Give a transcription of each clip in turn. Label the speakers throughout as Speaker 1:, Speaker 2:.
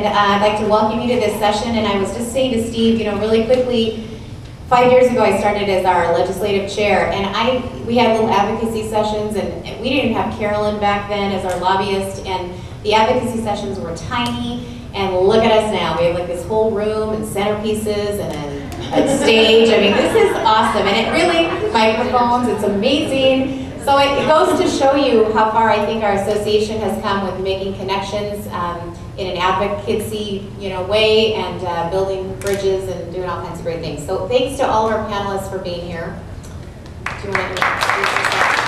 Speaker 1: I'd like to welcome you to this session, and I was just saying to Steve, really quickly, 5 years ago I started as our legislative chair, and we had little advocacy sessions, and we didn't even have Carolyn back then as our lobbyist, and the advocacy sessions were tiny, and look at us now. We have like this whole room and centerpieces and a stage. I mean, this is awesome, and it really, microphones, it's amazing. So it goes to show you how far I think our association has come with making connections in an advocacy way, and building bridges and doing all kinds of great things. So thanks to all of our panelists for being here. Do you want to introduce yourself?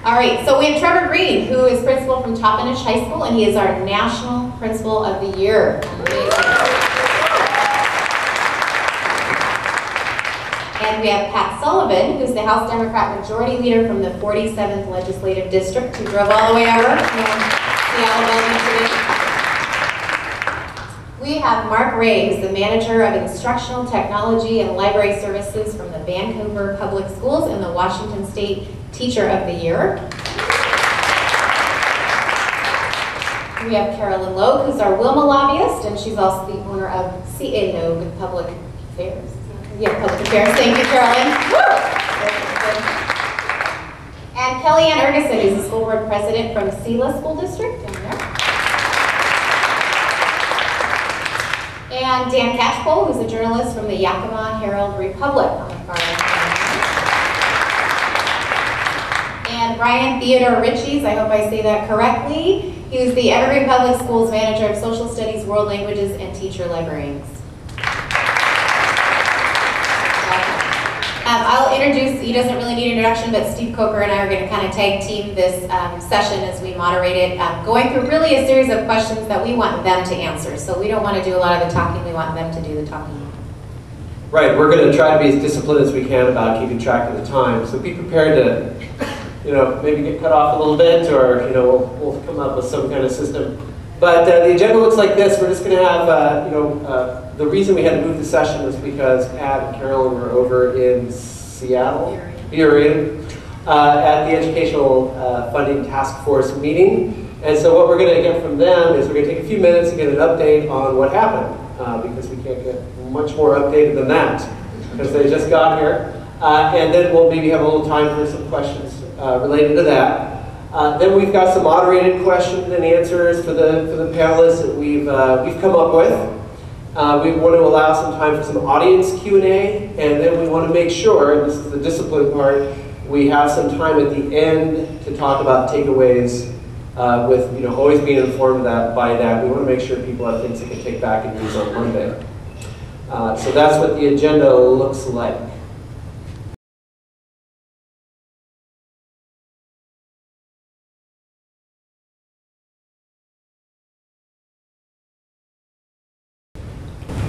Speaker 1: All right, so we have Trevor Green, who is principal from Toppenish High School, and he is our National Principal of the Year. And we have Pat Sullivan, who's the House Democrat Majority Leader from the 47th Legislative District, who drove all the way over from Seattle building today. We have Mark Ray, who's the Manager of Instructional Technology and Library Services from the Vancouver Public Schools and the Washington State Teacher of the Year. We have Carolyn Logue, who's our Wilma lobbyist, and she's also the owner of CA Logue Public Affairs. Yeah, Public Affairs. Thank you, Carolyn. Woo! And Kellyanne Ergeson, who's the school board president from Sela School District. Down there. And Dan Catchpole, who's a journalist from the Yakima Herald Republic on the far right. And Brian Theodore Ritchie's, I hope I say that correctly. He was the Evergreen Public Schools Manager of Social Studies, World Languages, and Teacher-Librarians. I'll introduce, he doesn't really need an introduction, but Steve Coker and I are going to kind of tag team this session as we moderate it, going through really a series of questions that we want them to answer. So we don't want to do a lot of the talking, we want them to do the talking.
Speaker 2: Right, we're going to try to be as disciplined as we can about keeping track of the time. So be prepared to, maybe get cut off a little bit, or, we'll come up with some kind of system. But the agenda looks like this. We're just going to have, the reason we had to move the session was because Pat and Carolyn were over in Seattle, Peoria, at the Educational Funding Task Force meeting. And so what we're going to get from them is we're going to take a few minutes to get an update on what happened, because we can't get much more updated than that, because they just got here. And then we'll maybe have a little time for some questions related to that. Then we've got some moderated questions and answers for the panelists that we've come up with. We want to allow some time for some audience Q&A, and then we want to make sure, and this is the discipline part, we have some time at the end to talk about takeaways with always being informed by that. We want to make sure people have things they can take back and use on Monday. So that's what the agenda looks like.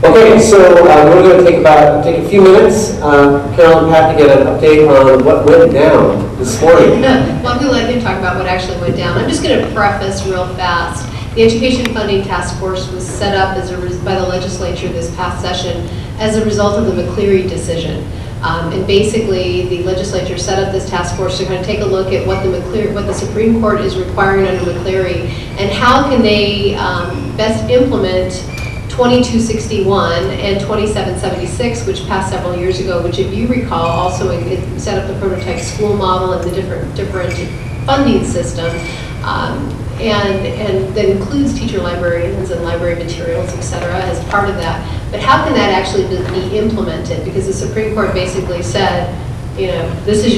Speaker 2: Okay, so we're going to take a few minutes, Carolyn and Pat, to get an update on what went down this morning.
Speaker 3: Well, I'm going to let him talk about what actually went down. I'm just going to preface real fast. The Education Funding Task Force was set up by the legislature this past session as a result of the McCleary decision. And basically, the legislature set up this task force to kind of take a look at what the Supreme Court is requiring under McCleary, and how can they best implement 2261 and 2776, which passed several years ago, which, if you recall, also it set up the prototype school model and the different funding system, and that includes teacher librarians and library materials, etc., as part of that. But how can that actually be implemented? Because the Supreme Court basically said, this is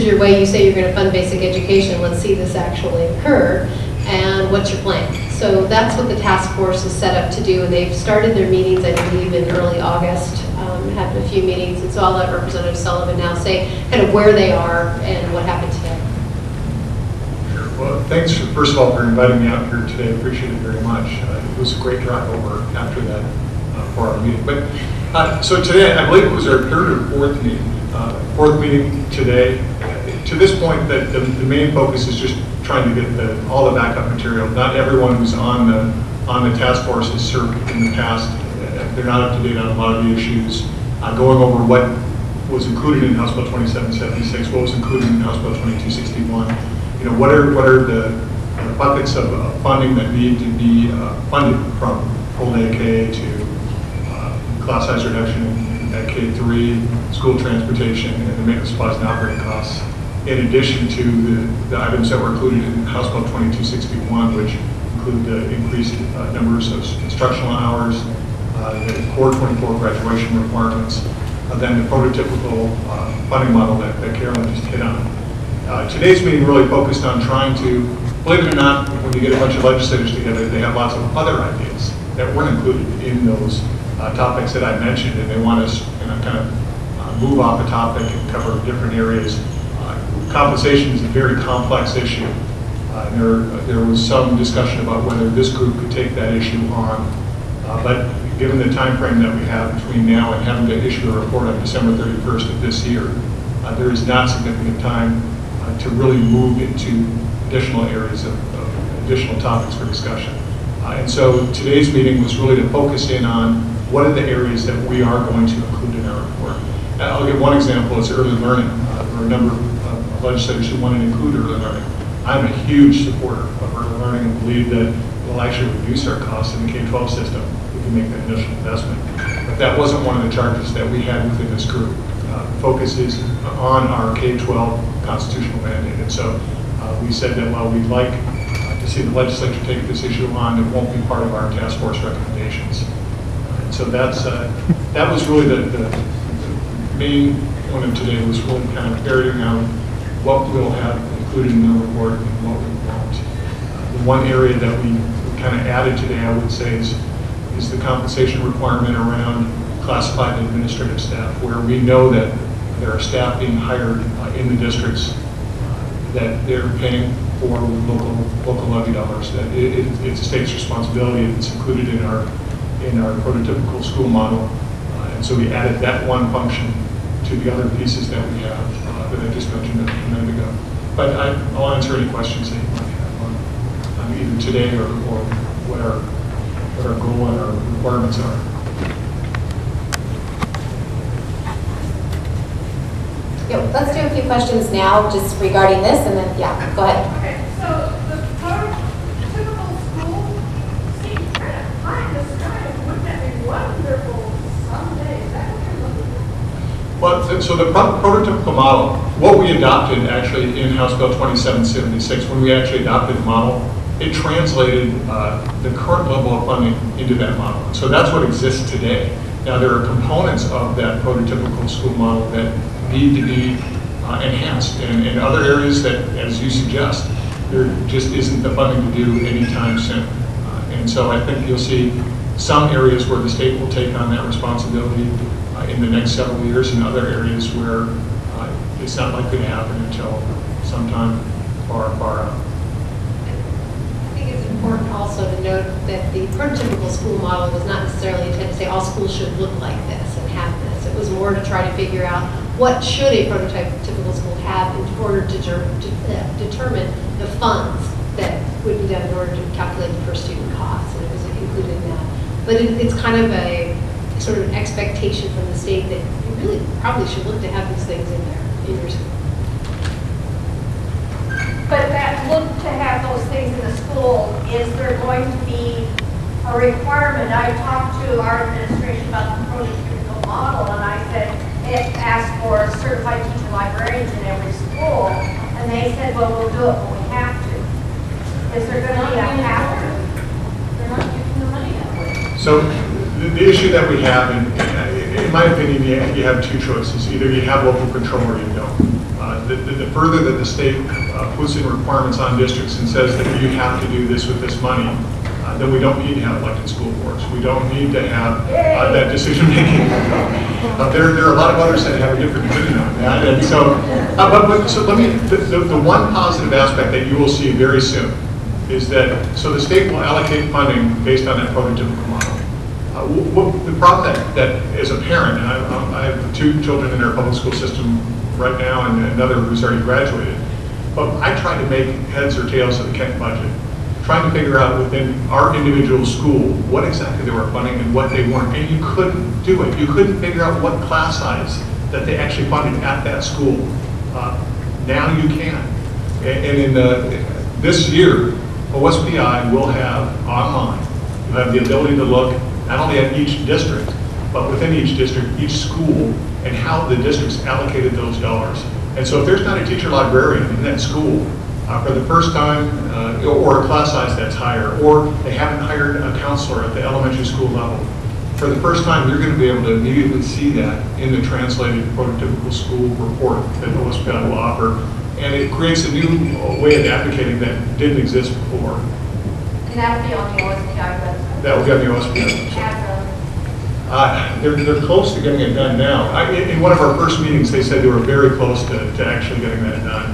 Speaker 3: your way you say you're going to fund basic education. Let's see this actually occur, and what's your plan? So that's what the task force is set up to do, and they've started their meetings, I believe, in early August, had a few meetings, and so I'll let Representative Sullivan now say kind of where they are and what happened today.
Speaker 4: Sure. Well, thanks, first of all, for inviting me out here today. I appreciate it very much. It was a great drive over after that for our meeting. But so today, I believe it was our third or fourth meeting today. To this point, the main focus is just trying to get all the backup material. Not everyone who's on the task force has served in the past. They're not up to date on a lot of the issues. Going over what was included in House Bill 2776, what was included in House Bill 2261. What are the buckets of funding that need to be funded, from full day K to class size reduction at K3, school transportation, and the maintenance supplies and operating costs, in addition to the items that were included in House Bill 2261, which include the increased numbers of instructional hours, the Core 24 graduation requirements, then the prototypical funding model that Carolyn just hit on. Today's meeting really focused on trying to, believe it or not, when you get a bunch of legislators together, they have lots of other ideas that weren't included in those topics that I mentioned, and they want us kind of move off the topic and cover different areas. Compensation is a very complex issue. There was some discussion about whether this group could take that issue on, but given the time frame that we have between now and having to issue a report on December 31st of this year, there is not significant time to really move into additional areas of additional topics for discussion. And so today's meeting was really to focus in on what are the areas that we are going to include in our report. I'll give one example. It's early learning. There are a number of legislators who want to include early learning. I'm a huge supporter of early learning and believe that it will actually reduce our costs in the K-12 system if we can make that initial investment. But that wasn't one of the charges that we had within this group. The focus is on our K-12 constitutional mandate. And so we said that while we'd like to see the legislature take this issue on, it won't be part of our task force recommendations. And so that was really the main point of today, was really kind of ferreting out what we'll have included in the report and what we won't. The one area that we kind of added today, I would say, is the compensation requirement around classified administrative staff, where we know that there are staff being hired in the districts that they're paying for local levy dollars. That it's a state's responsibility. It's included in our prototypical school model, and so we added that one function to the other pieces that we have that I just mentioned a minute ago. But I'll answer any questions that you might have on either today or what our goal and our requirements are.
Speaker 1: Yeah, let's do a few questions now just regarding this, and then, yeah, go ahead.
Speaker 5: Okay, so the prototypical school seems kind of high in the sky. Wouldn't that be wonderful someday? Is that what you're looking for?
Speaker 4: Well, so the prototypical model, what we adopted actually in House Bill 2776, when we actually adopted the model, it translated the current level of funding into that model. So that's what exists today. Now, there are components of that prototypical school model that need to be enhanced, and in other areas that, as you suggest, there just isn't the funding to do anytime soon. And so I think you'll see some areas where the state will take on that responsibility in the next several years, and other areas where it's not likely to happen until sometime far out.
Speaker 3: I think it's important also to note that the prototypical school model was not necessarily intended to say all schools should look like this and have this. It was more to try to figure out what should a prototypical school have in order to determine the funds that would be done in order to calculate the per student costs, and it was included in that. But it's kind of a sort of an expectation from the state that you really probably should look to have these things in there in your school.
Speaker 5: But that look to have those things in the school, is there going to be a requirement? I talked to our administration about the prototypical model, and I said it asked for certified teacher-librarians in every school, and they said, well, we'll do it when we have to. Is there going to be a have to? They're not giving the money that way.
Speaker 4: So the issue that we have, in my opinion, you have two choices. Either you have local control or you don't. The further that the state puts in requirements on districts and says that you have to do this with this money, then we don't need to have elected school boards. We don't need to have that decision making. There are a lot of others that have a different opinion on that. And so, so let me, the one positive aspect that you will see very soon is that, so the state will allocate funding based on that prototypical model. The problem that as a parent, and I have 2 children in our public school system right now and another who's already graduated, but I try to make heads or tails of the Kent budget, trying to figure out within our individual school what exactly they were funding and what they weren't, and you couldn't do it. You couldn't figure out what class size that they actually funded at that school. Now you can. And in this year, OSPI will have online, you'll have the ability to look not only at each district, but within each district, each school, and how the districts allocated those dollars. And so if there's not a teacher librarian in that school for the first time, or a class size that's higher, or they haven't hired a counselor at the elementary school level, for the first time, you're going to be able to immediately see that in the translated prototypical school report that OSPI will offer. And it creates a new way of advocating that didn't exist before.
Speaker 5: And that would be on the OSPI website.
Speaker 4: That will get the OSPI website. They're close to getting it done now. In one of our first meetings, they said they were very close to actually getting that done.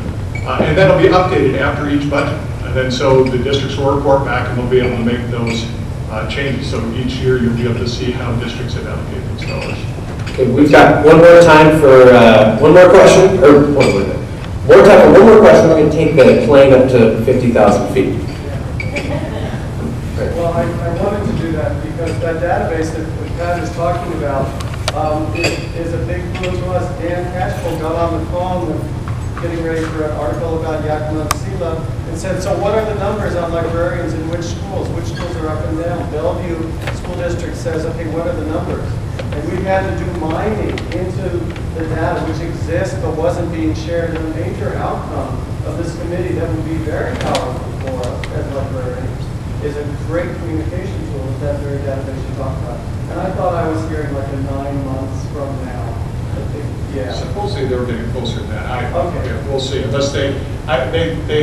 Speaker 4: And that'll be updated after each budget. And then so the districts will report back and they'll be able to make those changes. So each year you'll be able to see how districts have allocated those dollars.
Speaker 2: Okay, we've got one more time for one more question, or more time for one more question. We're going to take the plane up to 50,000 feet.
Speaker 6: Well, I wanted to do that because that database that Pat is talking about is a big clue to us. Dan Cashville got on the phone getting ready for an article about Yakima and SELA and said, so what are the numbers on librarians in which schools? Which schools are up and down? Bellevue School District says, okay, what are the numbers? And we had to do mining into the data which exists but wasn't being shared. And a major outcome of this committee that would be very powerful for us as librarians is a great communication tool with that very database you talked about. And I thought I was hearing like a 9 months from now. Yeah.
Speaker 4: Supposedly they were getting closer to that.
Speaker 6: Okay.
Speaker 4: Yeah, we'll see. Unless they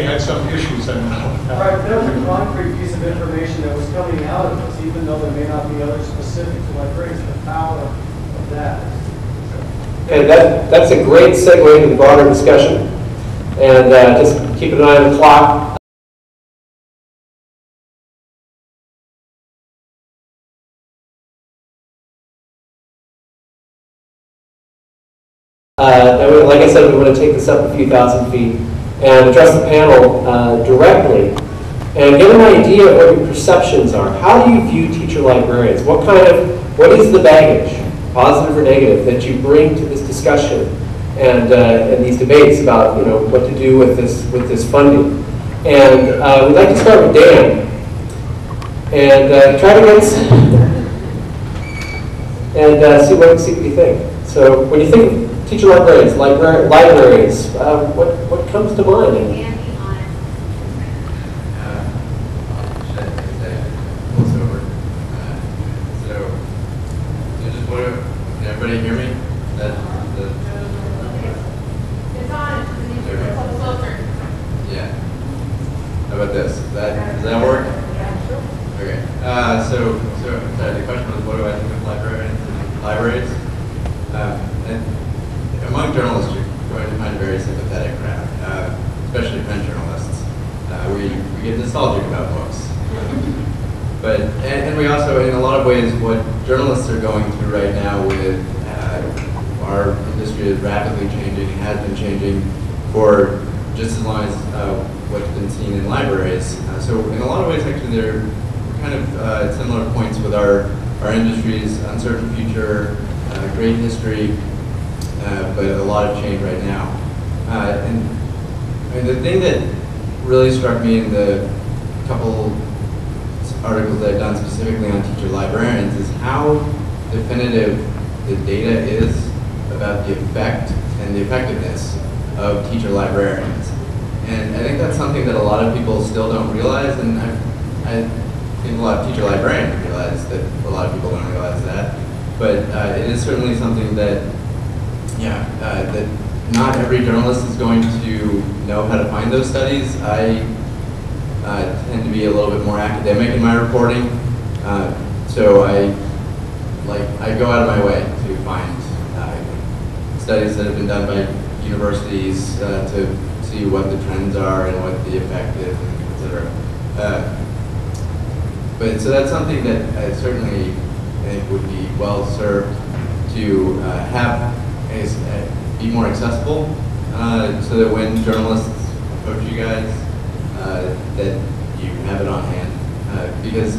Speaker 4: had some issues.
Speaker 6: Right, that was a concrete piece of information that was coming out of this, even though there may not be other specific to librarians, the power of that.
Speaker 2: Okay, that's a great segue into the broader discussion. And just keep an eye on the clock. Like I said, we want to take this up a few thousand feet and address the panel directly and get an idea of what your perceptions are. How do you view teacher librarians? What is the baggage, positive or negative, that you bring to this discussion and these debates about what to do with this funding? And we'd like to start with Dan and try to get and see what you think. So when you think of teacher librarians, libraries, what comes to mind?
Speaker 7: Can everybody hear me?
Speaker 5: It's on. Closer.
Speaker 7: Yeah. How about this? Does that work? Okay. So sorry, the question was, what do I think of librarians and libraries? And among journalists, you're going to find a very sympathetic crowd, especially French journalists. We get nostalgic about books. But we also, in a lot of ways, what journalists are going through right now with our industry is rapidly changing and has been changing for just as long as what's been seen in libraries. So in a lot of ways, actually, they're kind of at similar points with our industry's uncertain future, great history, but a lot of change right now. And the thing that really struck me in the couple articles that I've done specifically on teacher librarians is how definitive the data is about the effect and the effectiveness of teacher librarians. And I think that's something that a lot of people still don't realize, and I think a lot of teacher librarians realize that a lot of people don't realize that. But it is certainly something that, that not every journalist is going to know how to find those studies. I tend to be a little bit more academic in my reporting, so I go out of my way to find studies that have been done by universities to see what the trends are and what the effect is, et cetera. But so that's something that I certainly think would be well served to have be more accessible, so that when journalists approach you guys, that you have it on hand. Because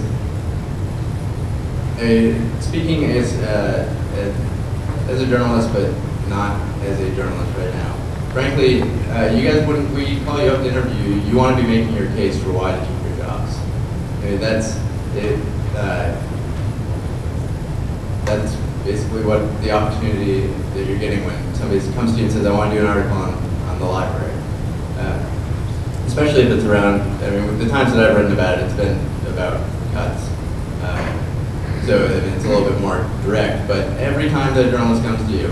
Speaker 7: speaking as a journalist, but not as a journalist right now, frankly, you guys wouldn't. We call you up to interview. You want to be making your case for why to keep your job. I mean, that's it. That's basically what the opportunity that you're getting when somebody comes to you and says, I want to do an article on the library. Especially if it's around, I mean, with the times that I've written about it, it's been about cuts. So I mean, it's a little bit more direct, but every time that a journalist comes to you,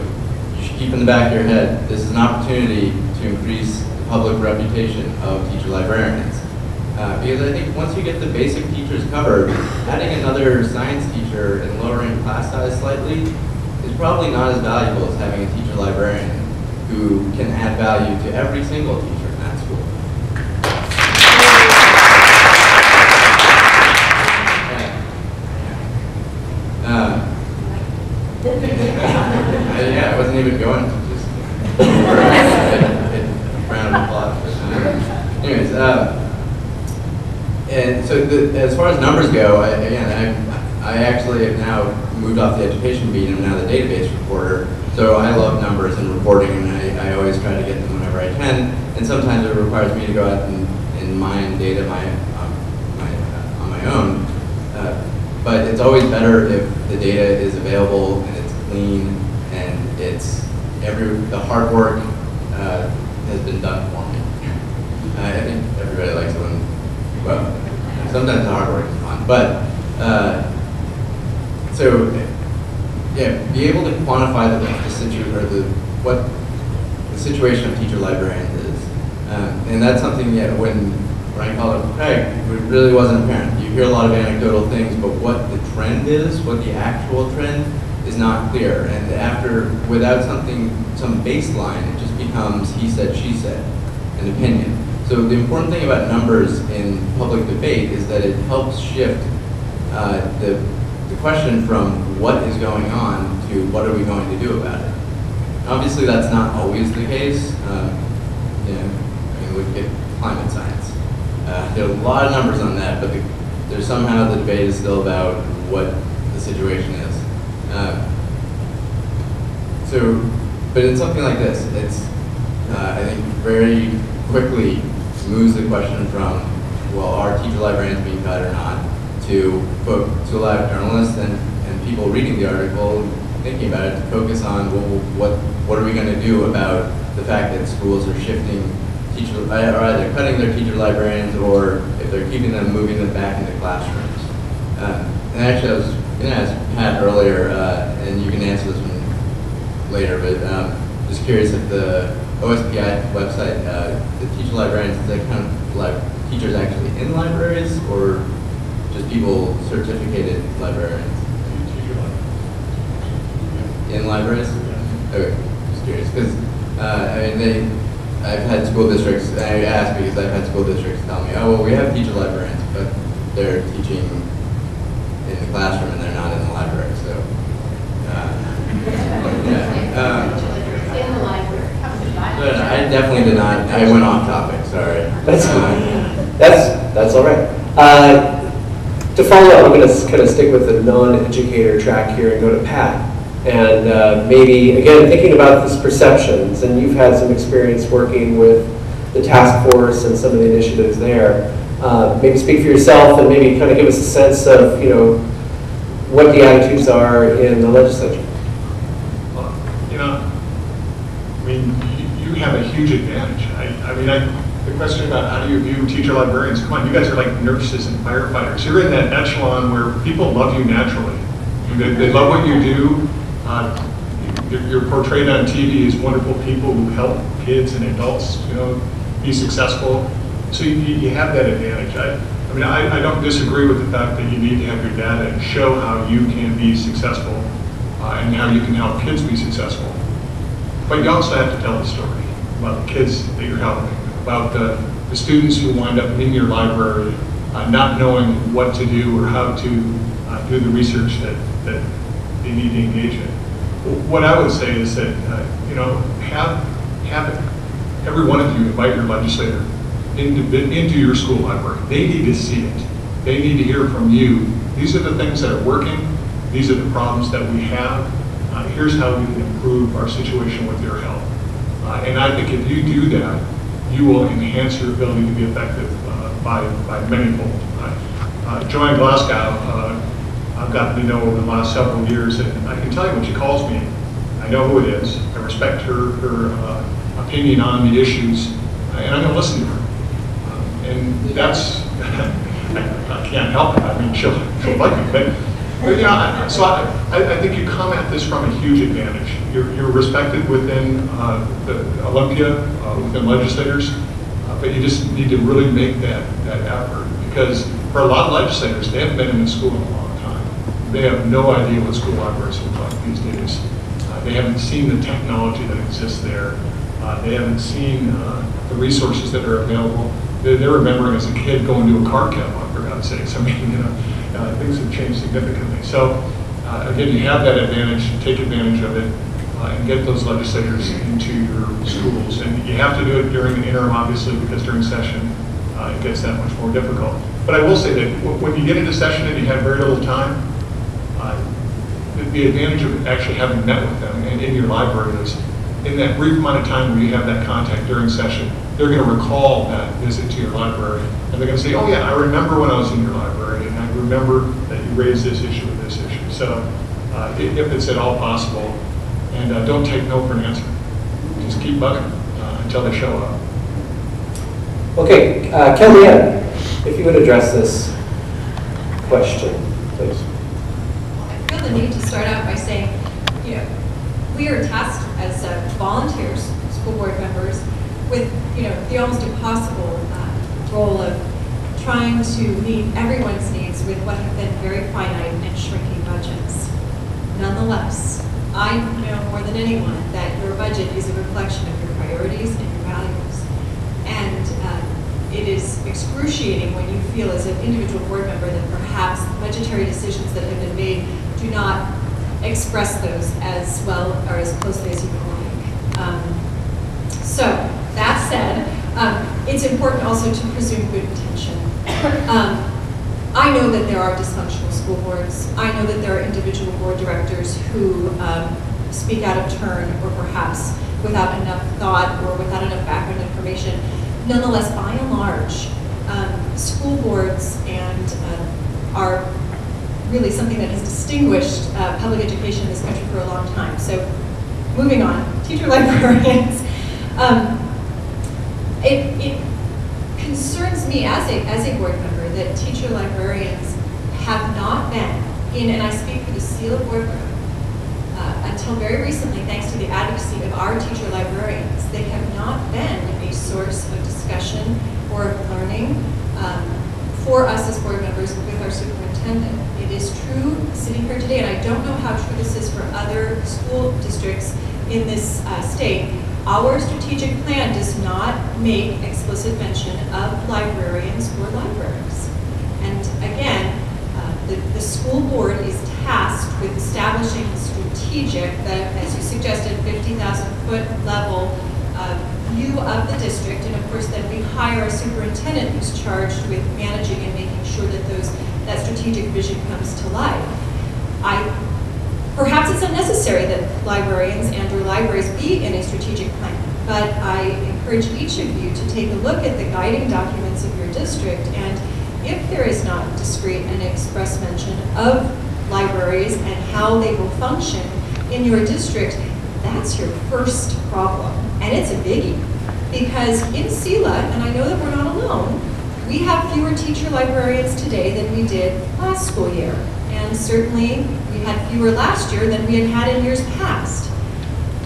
Speaker 7: you should keep in the back of your head, this is an opportunity to increase the public reputation of teacher librarians. Because I think once you get the basic teachers covered, adding another science teacher and lowering class size slightly is probably not as valuable as having a teacher librarian who can add value to every single teacher in that school. Yeah, I wasn't even going to just round of applause. Anyways, and so as far as numbers go, I actually have now moved off the education beat and I'm now the database reporter. So I love numbers and reporting, and I always try to get them whenever I can. And sometimes it requires me to go out and mine data on my own. But it's always better if the data is available and it's clean and the hard work has been done for me. I think everybody likes it when, well, sometimes the hard work is fun, but so yeah, be able to quantify what the situation of teacher librarians is, and that's something when I called up Craig, it really wasn't apparent. You hear a lot of anecdotal things, but what the trend is, what the actual trend is not clear. And without some baseline, it just becomes he said, she said, an opinion. So the important thing about numbers in public debate is that it helps shift the question from what is going on to what are we going to do about it. Obviously, that's not always the case. Look at climate science. There are a lot of numbers on that, but there's somehow the debate is still about what the situation is. But in something like this, it's I think very quickly moves the question from, well, are teacher librarians being cut or not, to allow journalists and people reading the article, thinking about it, to focus on, well, what are we going to do about the fact that schools are shifting are either cutting their teacher librarians, or if they're keeping them, moving them back into classrooms. And actually, I was going to ask Pat earlier, and you can answer this one later, but just curious if the OSPI website, the teacher librarians, is that kind of like teachers actually in libraries, or just people certificated librarians? In libraries? Okay, just curious, because I've had school districts, and I ask because I've had school districts tell me, oh, well, we have teacher librarians, but they're teaching in the classroom and they're not in the library, so.
Speaker 1: In the library.
Speaker 7: But I definitely did not, I went off topic, sorry.
Speaker 2: That's fine. That's all right. To follow up, I'm going to kind of stick with the non-educator track here and go to Pat. And maybe, again, thinking about these perceptions, and you've had some experience working with the task force and some of the initiatives there. Maybe speak for yourself and maybe kind of give us a sense of, what the attitudes are in the legislature.
Speaker 4: Well, you have a huge advantage. The question about how do you view teacher librarians, come on, you guys are like nurses and firefighters. You're in that echelon where people love you naturally. They love what you do. You're portrayed on TV as wonderful people who help kids and adults, be successful. So you have that advantage. I don't disagree with the fact that you need to have your data and show how you can be successful and how you can help kids be successful. But you also have to tell the story about the kids that you're helping, about the students who wind up in your library not knowing what to do or how to do the research that they need to engage in. What I would say is that, have every one of you invite your legislator into your school library. They need to see it. They need to hear from you. These are the things that are working. These are the problems that we have. Here's how we can improve our situation with your help. And I think if you do that, you will enhance your ability to be effective by manyfold. Joanne Glasgow, I've gotten to know over the last several years, and I can tell you when she calls me, I know who it is. I respect her opinion on the issues, and I'm going to listen to her. And that's, I can't help it. I mean, she'll like me, but you know, so I think you come at this from a huge advantage. You're respected within the Olympia, within legislators, but you just need to really make that effort, because for a lot of legislators, they haven't been in the school in a long time. They have no idea what school libraries look like these days. They haven't seen the technology that exists there. They haven't seen the resources that are available. They're remembering as a kid going to a car catalog, for God's sakes. I mean, you know, things have changed significantly. So again, you have that advantage, take advantage of it, and get those legislators into your schools. And you have to do it during the interim, obviously, because during session, it gets that much more difficult. But I will say that when you get into session and you have very little time, the advantage of actually having met with them and in your library is, in that brief amount of time where you have that contact during session, they're going to recall that visit to your library, and they're going to say, oh yeah, I remember when I was in your library, and I remember that you raised this issue or this issue. So if it's at all possible, and don't take no for an answer. Just keep bugging until they show up.
Speaker 2: Okay, Kellyanne, if you would address this question, please.
Speaker 8: I feel the need to start out by saying, you know, we are tasked as volunteers, school board members, with, you know, the almost impossible role of trying to meet everyone's needs with what have been very finite and shrinking budgets. Nonetheless, I know more than anyone that your budget is a reflection of your priorities and your values. And it is excruciating when you feel as an individual board member that perhaps budgetary decisions that have been made do not express those as well or as closely as you would like. So that said, it's important also to presume good intention. I know that there are dysfunctional school boards. I know that there are individual board directors who speak out of turn, or perhaps without enough thought or without enough background information. Nonetheless, by and large, school boards are really something that has distinguished public education in this country for a long time. So moving on, teacher-librarians. It concerns me as a board member that teacher-librarians have not been in, and I speak for the SELA boardroom, until very recently, thanks to the advocacy of our teacher-librarians, they have not been a source of discussion or of learning for us as board members with our superintendent. It is true sitting here today, and I don't know how true this is for other school districts in this state. Our strategic plan does not make explicit mention of librarians or libraries. And again, the school board is tasked with establishing the strategic, as you suggested, 50,000-foot level view of the district, and of course then we hire a superintendent who's charged with managing and making sure that that strategic vision comes to life. Perhaps it's unnecessary that librarians and or libraries be in a strategic plan, but I encourage each of you to take a look at the guiding documents of your district, and if there is not discrete and express mention of libraries and how they will function in your district, that's your first problem, and it's a biggie. Because in SELA, and I know that we're not alone, we have fewer teacher librarians today than we did last school year. And certainly we had fewer last year than we had in years past.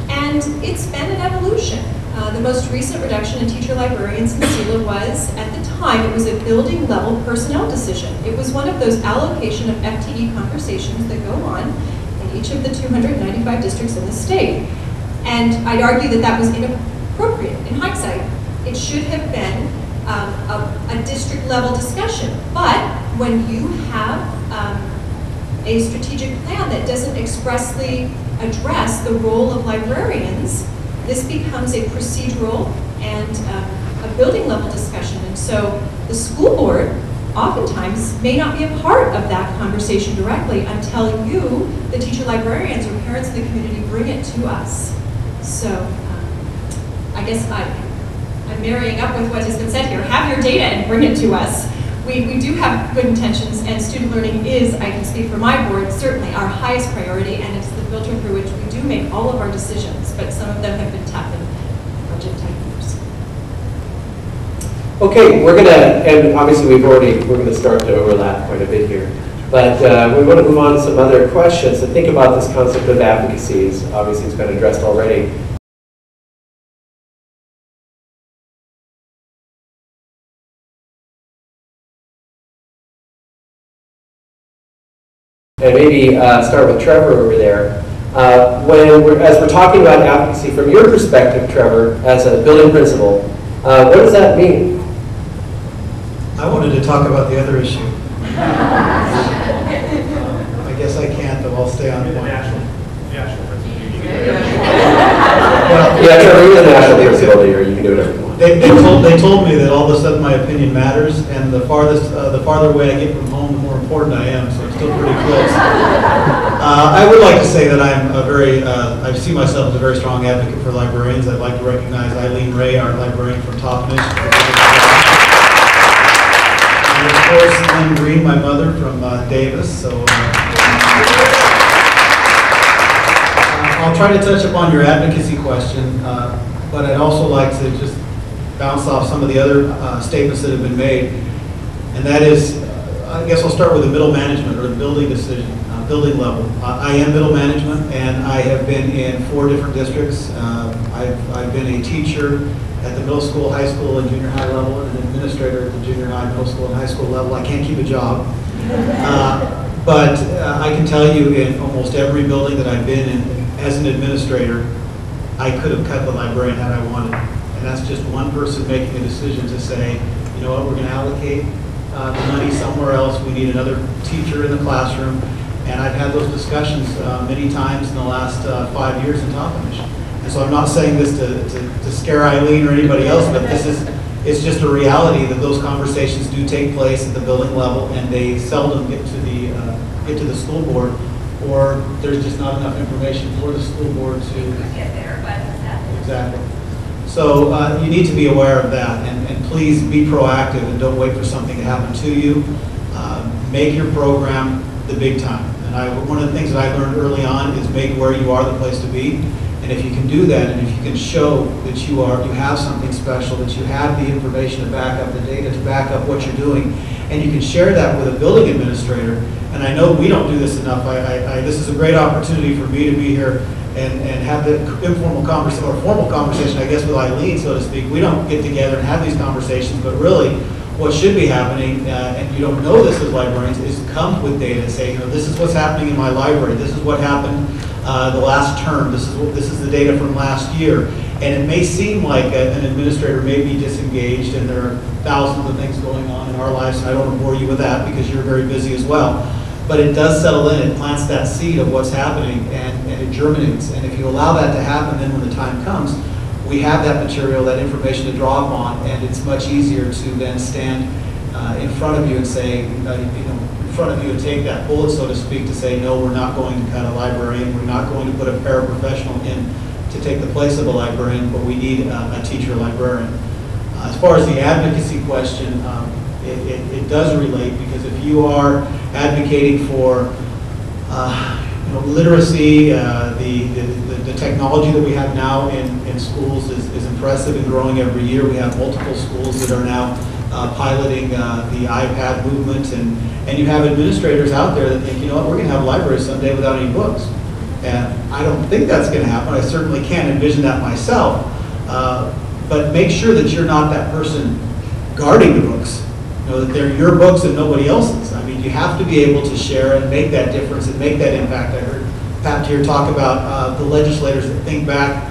Speaker 8: And it's been an evolution. The most recent reduction in teacher librarians in SELA was, at the time, it was a building level personnel decision. It was one of those allocation of FTE conversations that go on in each of the 295 districts in the state. And I'd argue that that was inappropriate in hindsight. It should have been a district level discussion. But when you have a strategic plan that doesn't expressly address the role of librarians, this becomes a procedural and a building level discussion. And so the school board oftentimes may not be a part of that conversation directly until you, the teacher librarians or parents in the community, bring it to us. So I guess I'm marrying up with what has been said here. Have your data and bring it to us. We do have good intentions, and student learning is, I can speak for my board, certainly our highest priority, and it's the filter through which we do make all of our decisions, but some of them have been tapped in budget type years.
Speaker 2: Okay, we're gonna, and obviously we're gonna start to overlap quite a bit here. But we want to move on to some other questions to think about this concept of advocacy. Obviously, it's been addressed already. And maybe start with Trevor over there. As we're talking about advocacy, from your perspective, Trevor, as a building principal, what does that mean?
Speaker 9: I wanted to talk about the other issue. I guess I can't, though I'll stay on point. Well,
Speaker 2: yeah, Trevor, you're the national principal here. You can do whatever you want.
Speaker 9: They told me that all of a sudden my opinion matters, and the farther away I get from home, the more important I am. So I'm still pretty close. I would like to say that I see myself as a very strong advocate for librarians. I'd like to recognize Eileen Ray, our librarian from Toppenish. And of course, Lynn Green, my mother from Davis. So I'll try to touch upon your advocacy question, but I'd also like to just bounce off some of the other statements that have been made. And that is, I guess I'll start with the middle management or the building decision, building level. I am middle management, and I have been in 4 different districts. I've been a teacher at the middle school, high school, and junior high level, and an administrator at the junior high, middle school, and high school level. I can't keep a job. But I can tell you in almost every building that I've been in as an administrator, I could have cut the librarian had I wanted. And that's just one person making a decision to say, you know what, we're going to allocate the money somewhere else. We need another teacher in the classroom. And I've had those discussions many times in the last 5 years in Toppenish. And so I'm not saying this to scare Eileen or anybody else, but it's just a reality that those conversations do take place at the building level, and they seldom get to the school board, or there's just not enough information for the school board to
Speaker 5: get there, but
Speaker 9: exactly. So you need to be aware of that, and please be proactive and don't wait for something to happen to you. Make your program the big time. And one of the things that I learned early on is make where you are the place to be. And if you can do that, and if you can show that you have something special, that you have the information to back up the data, to back up what you're doing, and you can share that with a building administrator. And I know we don't do this enough. This is a great opportunity for me to be here and have the informal conversation, or formal conversation, I guess, with Eileen, so to speak. We don't get together and have these conversations, but really what should be happening, and you don't know this as librarians, is come with data and say, you know, this is what's happening in my library. This is what happened the last term. This is the data from last year. And it may seem like an administrator may be disengaged, and there are thousands of things going on in our lives, and I don't want to bore you with that because you're very busy as well. But it does settle in, it plants that seed of what's happening, and it germinates. And if you allow that to happen, then when the time comes, we have that material, that information to draw upon, and it's much easier to then stand in front of you and say, in front of you and take that bullet, so to speak, to say, no, we're not going to cut a librarian, we're not going to put a paraprofessional in to take the place of a librarian, but we need a teacher librarian. As far as the advocacy question, it does relate, because if you are advocating for literacy, the technology that we have now in schools is impressive and growing every year. We have multiple schools that are now piloting the iPad movement, and you have administrators out there that think, you know what, we're going to have a library someday without any books. And I don't think that's going to happen. I certainly can't envision that myself. But make sure that you're not that person guarding the books. You know, that they're your books and nobody else's. I mean, you have to be able to share and make that difference and make that impact. I heard Pat here talk about the legislators that think back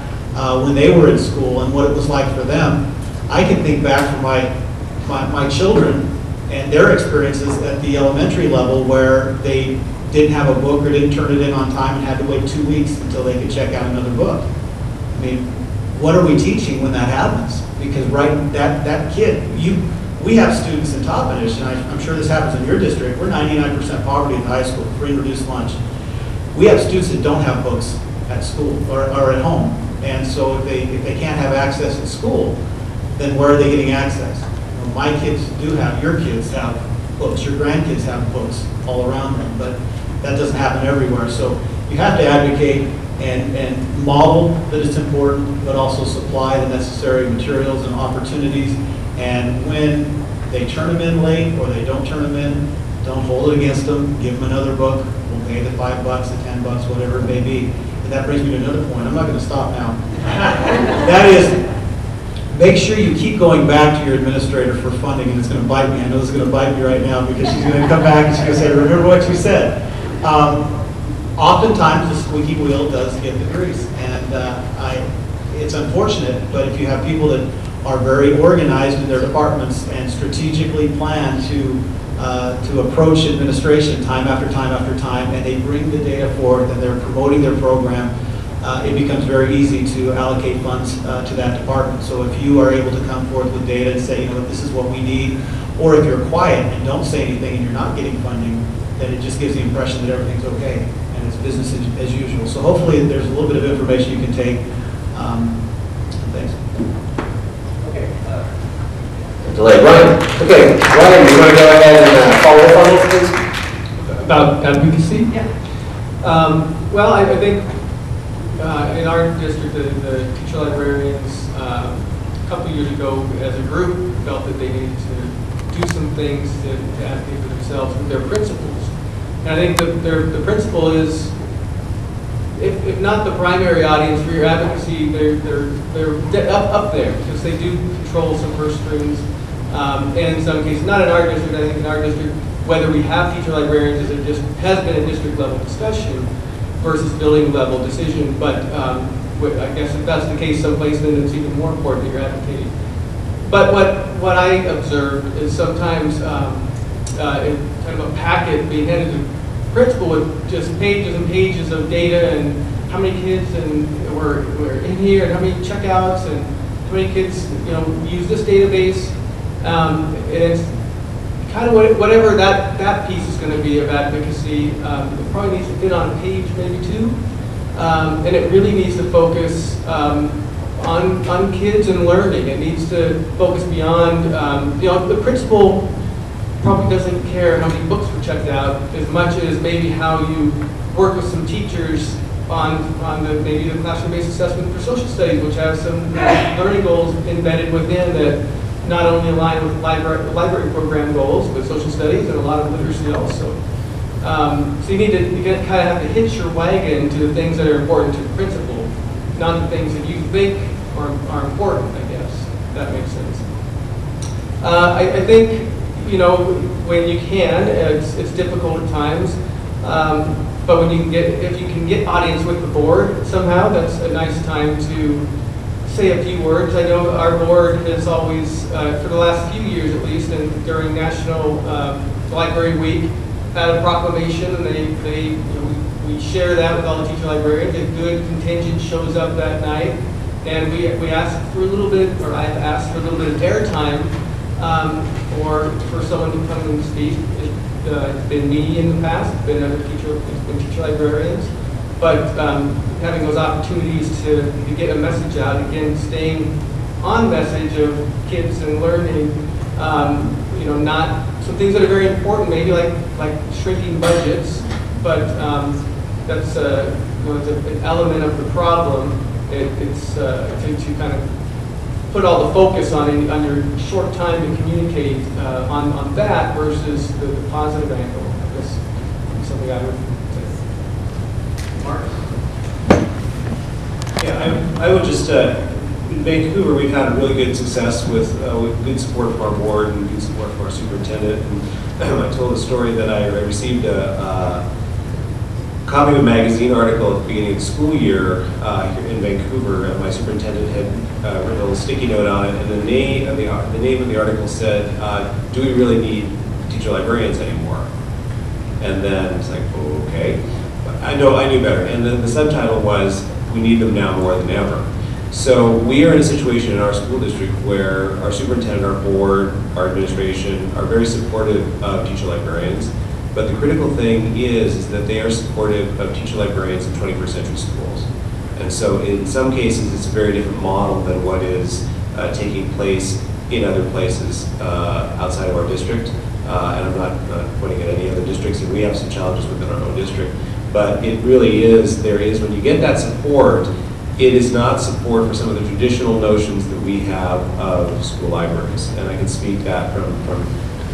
Speaker 9: when they were in school and what it was like for them. I can think back for my children and their experiences at the elementary level, where they didn't have a book or didn't turn it in on time and had to wait 2 weeks until they could check out another book. I mean, what are we teaching when that happens? Because that kid, we have students in Toppenish, and I'm sure this happens in your district. We're 99% poverty in high school, free and reduced lunch. We have students that don't have books at school or at home, and so if they can't have access at school, then where are they getting access? my kids do have, your kids have books, your grandkids have books all around them, but that doesn't happen everywhere. So you have to advocate and model that it's important, but also supply the necessary materials and opportunities. And when they turn them in late or they don't turn them in, don't hold it against them. Give them another book. We'll pay the $5, the $10, whatever it may be. And that brings me to another point. I'm not going to stop now. That is, make sure you keep going back to your administrator for funding, and it's going to bite me. I know it's going to bite me right now because she's going to come back and she's going to say, remember what you said. Oftentimes, the squeaky wheel does get the grease, and it's unfortunate, but if you have people that are very organized in their departments and strategically plan to approach administration time after time after time, and they bring the data forth and they're promoting their program, it becomes very easy to allocate funds to that department. So if you are able to come forth with data and say, you know, this is what we need, or if you're quiet and don't say anything and you're not getting funding, then it just gives the impression that everything's okay and it's business as usual. So hopefully there's a little bit of information you can take. Thanks.
Speaker 2: Okay. Delay. Ryan. Okay, Ryan, you want to go ahead and follow up on this, please?
Speaker 10: About advocacy?
Speaker 2: Yeah.
Speaker 10: Well, I think in our district, the teacher-librarians, a couple of years ago, as a group, felt that they needed to do some things to advocate for themselves with their principals. And I think that the principal is, if not the primary audience for your advocacy, they're up there because they do control some purse strings. And in some cases, not in our district, I think in our district, whether we have teacher librarians has been a district level discussion versus building level decision. But I guess if that's the case someplace, then it's even more important that you're advocating. But what I observed is sometimes in kind of a packet being handed to the principal with just pages and pages of data and how many kids were in here and how many checkouts and how many kids use this database. And it's kind of whatever that piece is going to be of advocacy. It probably needs to fit on a page, maybe two, and it really needs to focus on kids and learning. It needs to focus beyond. The principal probably doesn't care how many books were checked out as much as maybe how you work with some teachers on maybe the classroom-based assessment for social studies, which has some learning goals embedded within that not only align with library program goals, but social studies and a lot of literacy also. So you need to kind of have to hitch your wagon to the things that are important to the principal, not the things that you think are important, I guess, if that makes sense. I think, when you can, it's difficult at times, but when if you can get audience with the board somehow, that's a nice time to say a few words. I know our board has always, for the last few years at least, and during National Library Week, had a proclamation, and we share that with all the teacher librarians. A good contingent shows up that night, and we ask for a little bit, or I've asked for a little bit of airtime, or for someone to come and speak. It's been me in the past, it's been other teacher librarians, but having those opportunities to get a message out, again, staying on message of kids and learning, not some things that are very important, maybe like shrinking budgets, but that's it's an element of the problem. It's to kind of put all the focus on your short time to communicate on that versus the positive angle. I guess is something I would say. Mark?
Speaker 11: Yeah, I would just, in Vancouver, we've had a really good success with good support from our board and good support from our superintendent. And I told a story that I received a copy of a magazine article at the beginning of the school year here in Vancouver. My superintendent had written a little sticky note on it, and the name of the article said, "Do we really need teacher librarians anymore?" And then it's like, oh, okay. But I knew better. And then the subtitle was, "We need them now more than ever." So we are in a situation in our school district where our superintendent, our board, our administration are very supportive of teacher librarians. But the critical thing is that they are supportive of teacher librarians in 21st century schools. And so in some cases, it's a very different model than what is taking place in other places outside of our district. And I'm not pointing at any other districts, and we have some challenges within our own district. But it really is, when you get that support, it is not support for some of the traditional notions that we have of school libraries. And I can speak that from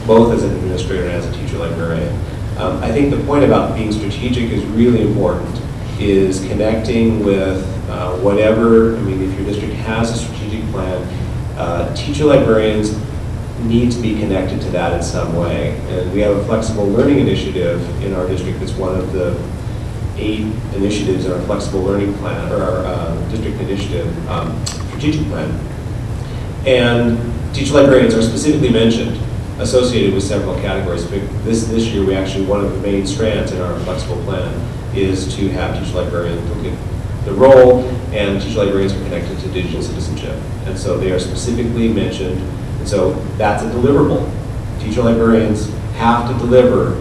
Speaker 11: both as an administrator and as a teacher librarian. I think the point about being strategic is really important, is connecting with whatever, I mean, if your district has a strategic plan, teacher librarians need to be connected to that in some way. And we have a flexible learning initiative in our district that's one of the 8 initiatives in our flexible learning plan, or our district initiative strategic plan. And teacher librarians are specifically mentioned, associated with several categories. This year, we actually, one of the main strands in our flexible plan is to have teacher librarians look at the role, and teacher librarians are connected to digital citizenship. And so they are specifically mentioned. And so that's a deliverable. Teacher librarians have to deliver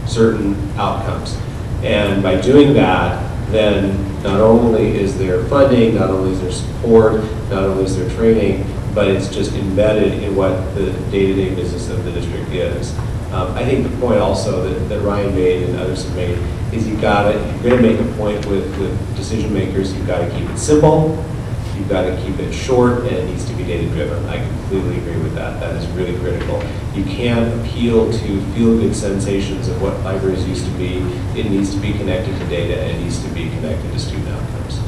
Speaker 11: certain outcomes. And by doing that, then not only is there funding, not only is there support, not only is there training, but it's just embedded in what the day-to-day business of the district is. I think the point also that Ryan made and others have made is if you're going to make a point with decision makers, you've got to keep it simple, you've got to keep it short, and it needs to be data-driven. I completely agree with that. That is really critical. You can't appeal to feel-good sensations of what libraries used to be. It needs to be connected to data, and it needs to be connected to student outcomes.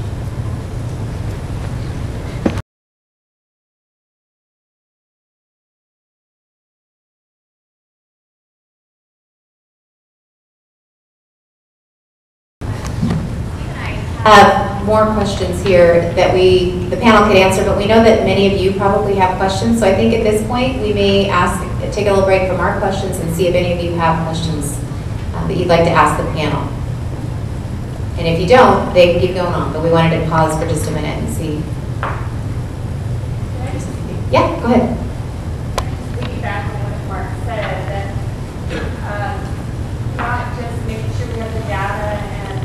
Speaker 1: More questions here that the panel could answer, but we know that many of you probably have questions, so I think at this point we may take a little break from our questions and see if any of you have questions that you'd like to ask the panel. And if you don't, they can keep going on, but we wanted to pause for just a minute and see. Yeah, go ahead.
Speaker 12: Piggyback on what Mark said, that not just making sure we have the data and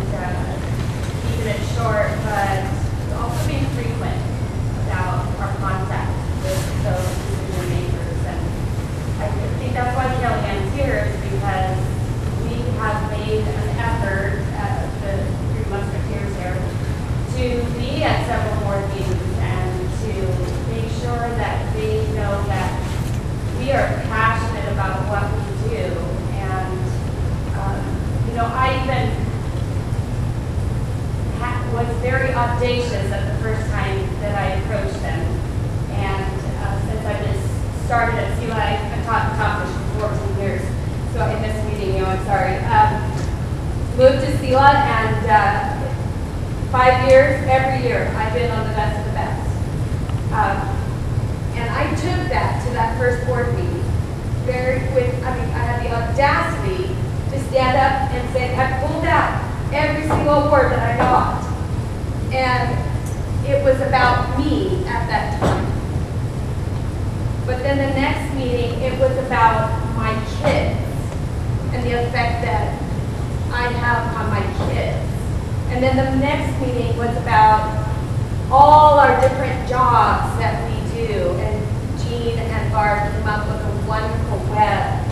Speaker 12: keeping it short, but also being frequent about our contact with those decision makers. And I think that's why Kellyanne's here, is because we have made an effort, the 3 musketeers here, to be at several board meetings and to make sure that they know that we are passionate about what we do. And, I even was very audacious at the first time that I approached them. And since I've been started at CELA, I've taught this for 14 years. So in this meeting, I'm sorry. Moved to CELA, and 5 years, every year, I've been on the best of the best. And I took that to that first board meeting. I had the audacity to stand up and say, I pulled out every single word that I got. And it was about me at that time. But then the next meeting, it was about my kids and the effect that I have on my kids. And then the next meeting was about all our different jobs that we do. And Jean and Barb came up with a wonderful web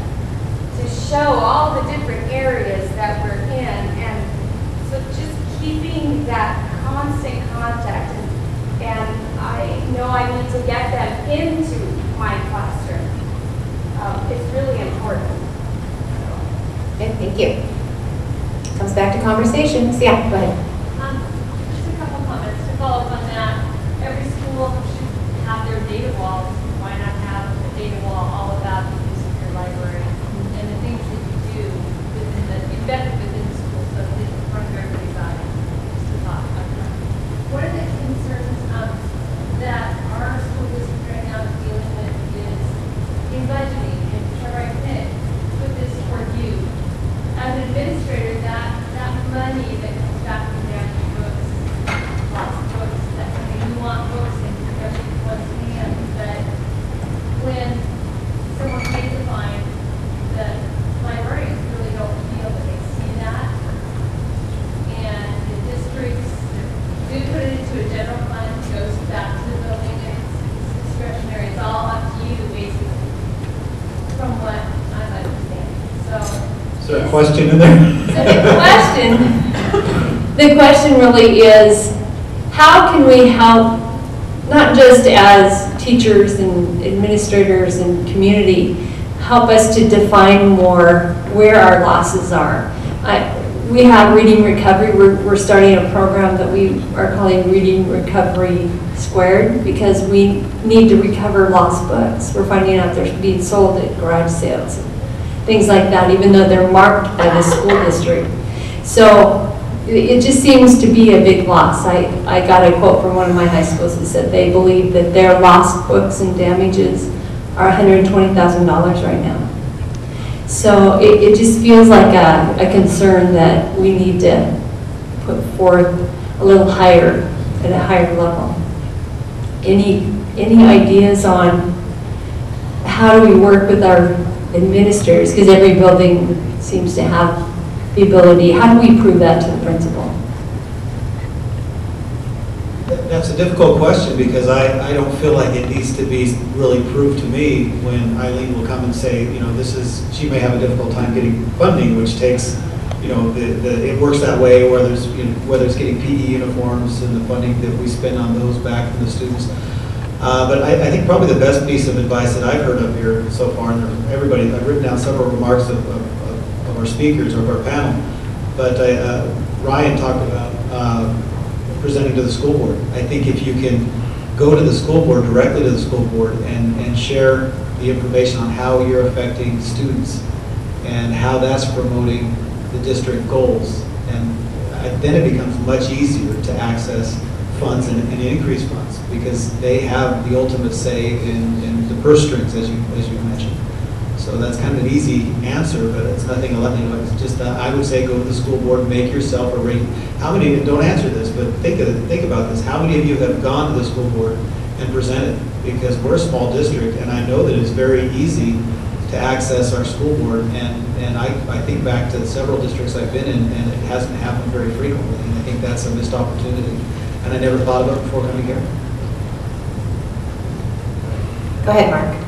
Speaker 12: to show all the different areas that we're in. And so just keeping that constant contact, and I know I need to get them into my classroom. It's really important.
Speaker 1: Okay, thank you. Comes back to conversations. Yeah, go ahead.
Speaker 12: Just a couple comments to follow up on that. Every school should have their data walls. Why not have a data wall all about the use of your library and the things that you do embedded within the school, so that it's in front of everybody's eyes? Just a thought. One of the concerns that our school district right now is dealing with is in budgeting, and Trevor, I can put this toward you. As an administrator, that money that comes back from grant books, lots of books,
Speaker 5: So.
Speaker 9: Is there a question in there?
Speaker 13: So the question really is, how can we help, not just as teachers and administrators and community, help us to define more where our losses are? We have Reading Recovery. We're starting a program that we are calling Reading Recovery Squared, because we need to recover lost books. We're finding out they're being sold at garage sales, things like that, even though they're marked by the school district. So it just seems to be a big loss. I got a quote from one of my high schools that said they believe that their lost books and damages are $120,000 right now. So it just feels like a concern that we need to put forth a little higher, at a higher level. Any ideas on how do we work with our administrators? Because every building seems to have the ability. How do we prove that to the principal?
Speaker 9: That's a difficult question, because I don't feel like it needs to be really proved to me when Eileen will come and say, you know, she may have a difficult time getting funding, which takes, you know, it works that way, whether it's getting PE uniforms and the funding that we spend on those back from the students. But I think probably the best piece of advice that I've heard up here so far, and everybody, I've written down several remarks of our speakers, of our panel, but Ryan talked about presenting to the school board. I think if you can go to the school board, directly to the school board, and share the information on how you're affecting students and how that's promoting the district goals, and then it becomes much easier to access funds and increase funds, because they have the ultimate say in the purse strings, as you mentioned. So that's kind of an easy answer, but it's nothing, you know, it's just, I would say go to the school board, make yourself a rate. How many, don't answer this, but think about this. How many of you have gone to the school board and presented? Because we're a small district, and I know that it's very easy to access our school board, and I think back to several districts I've been in, and it hasn't happened very frequently, and I think that's a missed opportunity. And I never thought about it before coming here.
Speaker 1: Go ahead, Mark.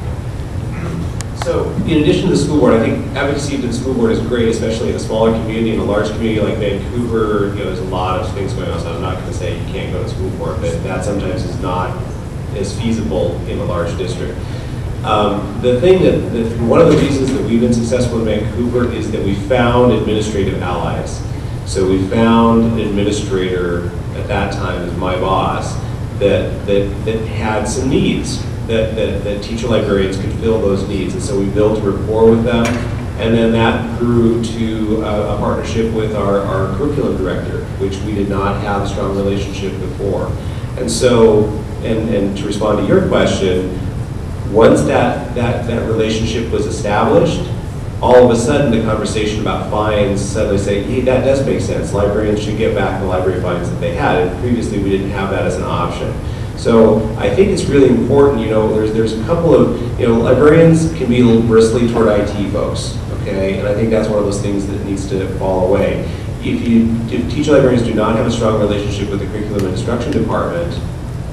Speaker 11: So, in addition to the school board, I think advocacy to the school board is great, especially in a smaller community. In a large community like Vancouver, you know, there's a lot of things going on, so I'm not going to say you can't go to school board, but that sometimes is not as feasible in a large district. The thing one of the reasons that we've been successful in Vancouver is that we found administrative allies. So we found an administrator at that time as my boss that had some needs. That teacher librarians could fill those needs, and so we built a rapport with them, and then that grew to a partnership with our curriculum director, which we did not have a strong relationship before. And so, and to respond to your question, once that relationship was established, all of a sudden the conversation about fines suddenly say, hey, that does make sense. Librarians should get back the library fines that they had, and previously we didn't have that as an option. So I think it's really important, you know, there's a couple of, you know, librarians can be a little bristly toward IT folks, okay? And I think that's one of those things that needs to fall away. If teacher librarians do not have a strong relationship with the curriculum and instruction department,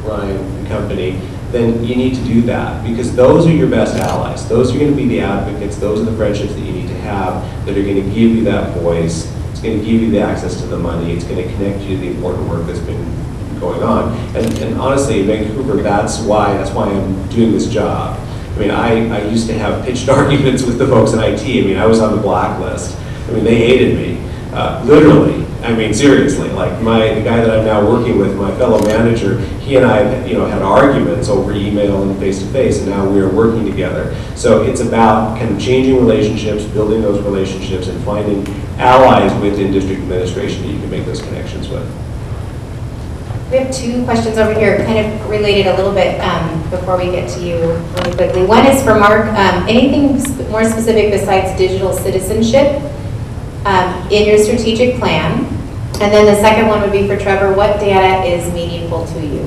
Speaker 11: Ryan and company, then you need to do that, because those are your best allies. Those are going to be the advocates, those are the friendships that you need to have that are going to give you that voice. It's going to give you the access to the money. It's going to connect you to the important work that's been going on. And honestly, in Vancouver, that's why I'm doing this job. I mean, I used to have pitched arguments with the folks in IT. I mean, I was on the blacklist. I mean, they hated me, literally. I mean, seriously. Like the guy that I'm now working with, my fellow manager, he and I, you know, had arguments over email and face-to-face, and now we are working together. So it's about kind of changing relationships, building those relationships, and finding allies within district administration that you can make those connections with.
Speaker 1: We have two questions over here, kind of related a little bit before we get to you really quickly. One is for Mark. Anything more specific besides digital citizenship in your strategic plan? And then the second one would be for Trevor. What data is meaningful to you?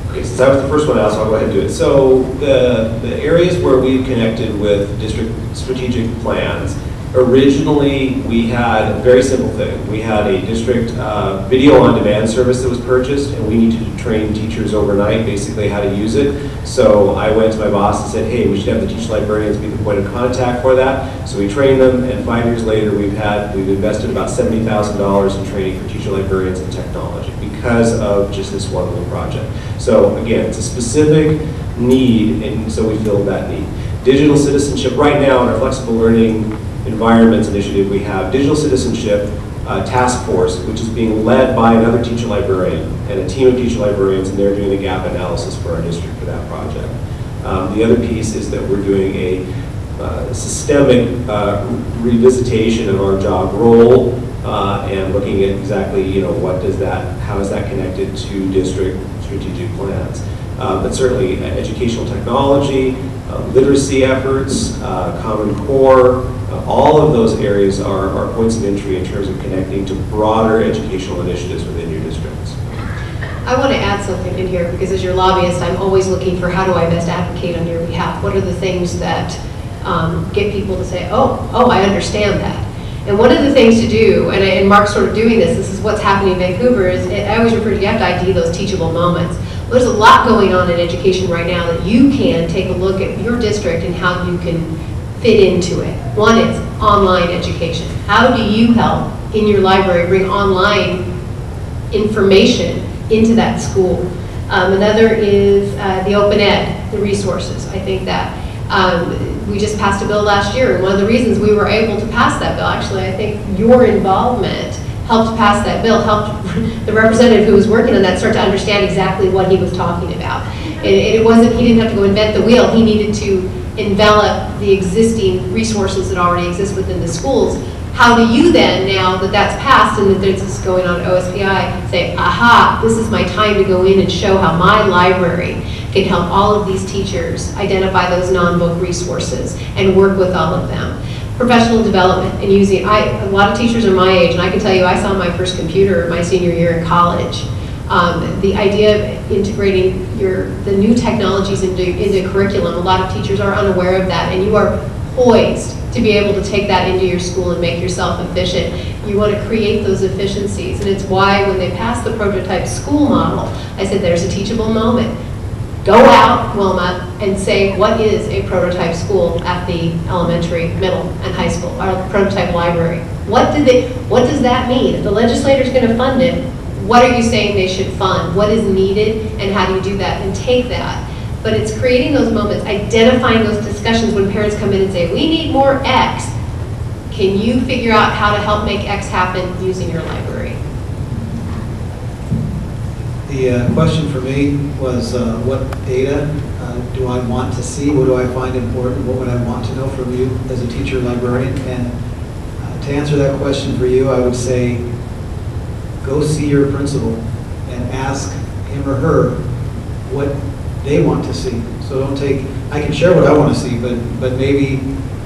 Speaker 11: Okay, since that was the first one I asked, I'll go ahead and do it. So the areas where we've connected with district strategic plans Originally, we had a very simple thing. We had a district video on demand service that was purchased, and we needed to train teachers overnight basically how to use it. So I went to my boss and said, hey, we should have the teacher librarians be the point of contact for that. So we trained them, and 5 years later we've invested about $70,000 in training for teacher librarians in technology because of just this one little project. So again, it's a specific need, and so we filled that need. Digital citizenship, right now in our flexible learning environments initiative, we have digital citizenship task force, which is being led by another teacher librarian and a team of teacher librarians, and they're doing the gap analysis for our district for that project. The other piece is that we're doing a systemic revisitation of our job role and looking at exactly, how is that connected to district strategic plans. But certainly educational technology, literacy efforts, Common Core, all of those areas are points of entry in terms of connecting to broader educational initiatives within your districts.
Speaker 3: I want to add something in here because as your lobbyist, I'm always looking for how do I best advocate on your behalf? What are the things that get people to say, oh, I understand that. And one of the things to do, and Mark's sort of doing this is what's happening in Vancouver, is I always refer to, you have to ID those teachable moments. There's a lot going on in education right now that you can take a look at your district and how you can fit into it. One is online education. How do you help in your library bring online information into that school? Another is the open ed, the resources. I think that we just passed a bill last year, and one of the reasons we were able to pass that bill, actually, I think your involvement helped pass that bill, helped the representative who was working on that start to understand exactly what he was talking about. It wasn't, he didn't have to go invent the wheel, he needed to envelop the existing resources that already exist within the schools. How do you then, now that that's passed and that this is going on at OSPI, say, aha, this is my time to go in and show how my library can help all of these teachers identify those non-book resources and work with all of them. Professional development and using, a lot of teachers are my age, and I can tell you I saw my first computer my senior year in college. The idea of integrating the new technologies into curriculum, a lot of teachers are unaware of that, and you are poised to be able to take that into your school and make yourself efficient. You want to create those efficiencies, and it's why when they passed the prototype school model, I said there's a teachable moment. Go out, WLMA, and say what is a prototype school at the elementary, middle, and high school, or prototype library. What does that mean? If the legislator's going to fund it, what are you saying they should fund? What is needed, and how do you do that? And take that. But it's creating those moments, identifying those discussions when parents come in and say, we need more X. Can you figure out how to help make X happen using your library?
Speaker 9: The question for me was what data do I want to see? What do I find important? What would I want to know from you as a teacher librarian? And to answer that question for you, I would say go see your principal and ask him or her what they want to see. So don't take, I can share what I want to see, but maybe